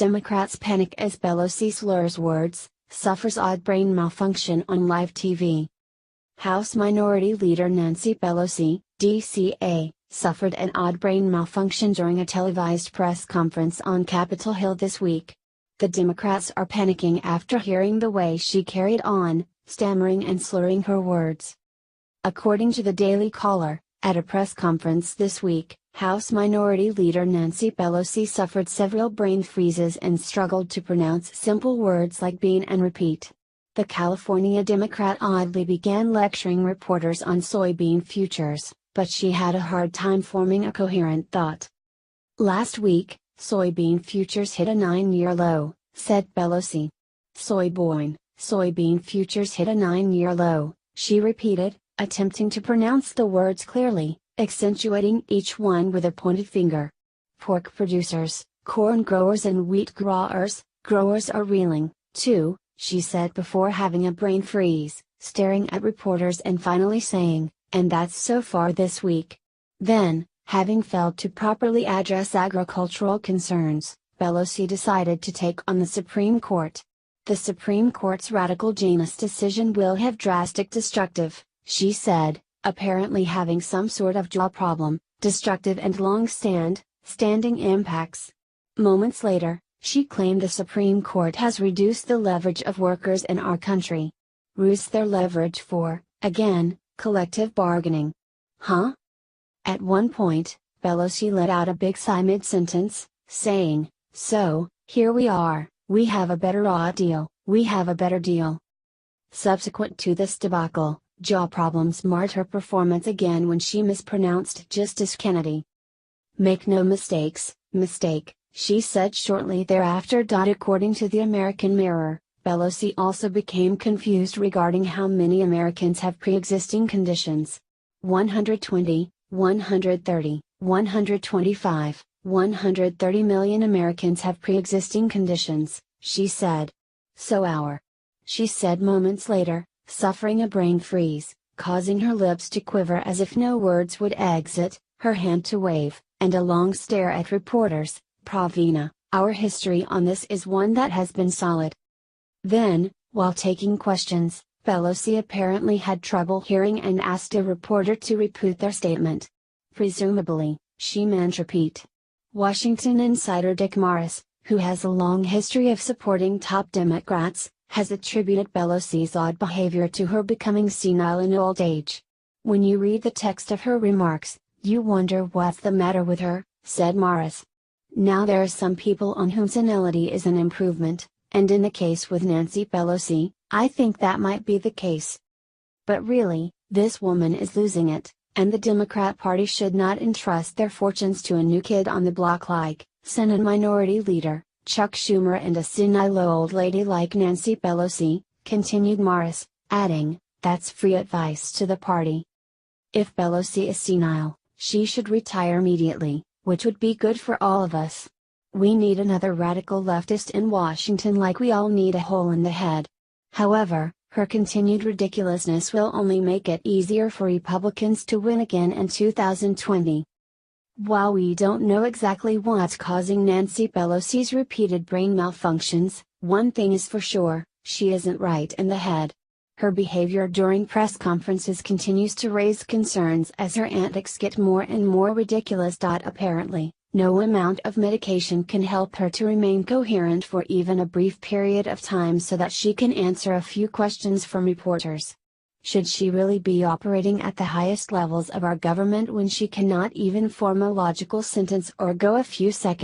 Democrats panic as Pelosi slurs words, suffers odd brain malfunction on live TV. House Minority Leader Nancy Pelosi, DCA, suffered an odd brain malfunction during a televised press conference on Capitol Hill this week. The Democrats are panicking after hearing the way she carried on, stammering and slurring her words. According to the Daily Caller, at a press conference this week, House Minority Leader Nancy Pelosi suffered several brain freezes and struggled to pronounce simple words like bean and repeat. The California Democrat oddly began lecturing reporters on soybean futures, but she had a hard time forming a coherent thought. Last week, soybean futures hit a 9-year low, said Pelosi. Soybean futures hit a 9-year low, she repeated, attempting to pronounce the words clearly, accentuating each one with a pointed finger. Pork producers, corn growers and wheat growers are reeling, too, she said before having a brain freeze, staring at reporters and finally saying, "And that's so far this week." Then, having failed to properly address agricultural concerns, Pelosi decided to take on the Supreme Court. The Supreme Court's radical Janus decision will have drastic destructive, she said, apparently having some sort of jaw problem, destructive and standing impacts. Moments later, she claimed the Supreme Court has reduced the leverage of workers in our country. Roost their leverage for, again, collective bargaining. Huh? At one point, Pelosi let out a big sigh mid-sentence, saying, "So, here we are, we have a better deal, we have a better deal." Subsequent to this debacle, jaw problems marred her performance again when she mispronounced Justice Kennedy. "Make no mistake, she said shortly thereafter. According to the American Mirror, Pelosi also became confused regarding how many Americans have pre-existing conditions. 120, 130, 125, 130 million Americans have pre-existing conditions, she said. She said moments later, suffering a brain freeze, causing her lips to quiver as if no words would exit, her hand to wave, and a long stare at reporters. "Pravina, our history on this is one that has been solid." Then, while taking questions, Pelosi apparently had trouble hearing and asked a reporter to repeat their statement. Presumably, she meant repeat. Washington insider Dick Morris, who has a long history of supporting top Democrats, has attributed Pelosi's odd behavior to her becoming senile in old age. "When you read the text of her remarks, you wonder what's the matter with her," said Morris. Now there are some people on whom senility is an improvement, and in the case with Nancy Pelosi, I think that might be the case. But really, this woman is losing it, and the Democrat Party should not entrust their fortunes to a new kid on the block like Senate Minority Leader Chuck Schumer and a senile old lady like Nancy Pelosi, continued Morris, adding, "That's free advice to the party. If Pelosi is senile, she should retire immediately, which would be good for all of us. We need another radical leftist in Washington like we all need a hole in the head." However, her continued ridiculousness will only make it easier for Republicans to win again in 2020. While we don't know exactly what's causing Nancy Pelosi's repeated brain malfunctions, one thing is for sure, she isn't right in the head. Her behavior during press conferences continues to raise concerns as her antics get more and more ridiculous. Apparently, no amount of medication can help her to remain coherent for even a brief period of time so that she can answer a few questions from reporters. Should she really be operating at the highest levels of our government when she cannot even form a logical sentence or go a few seconds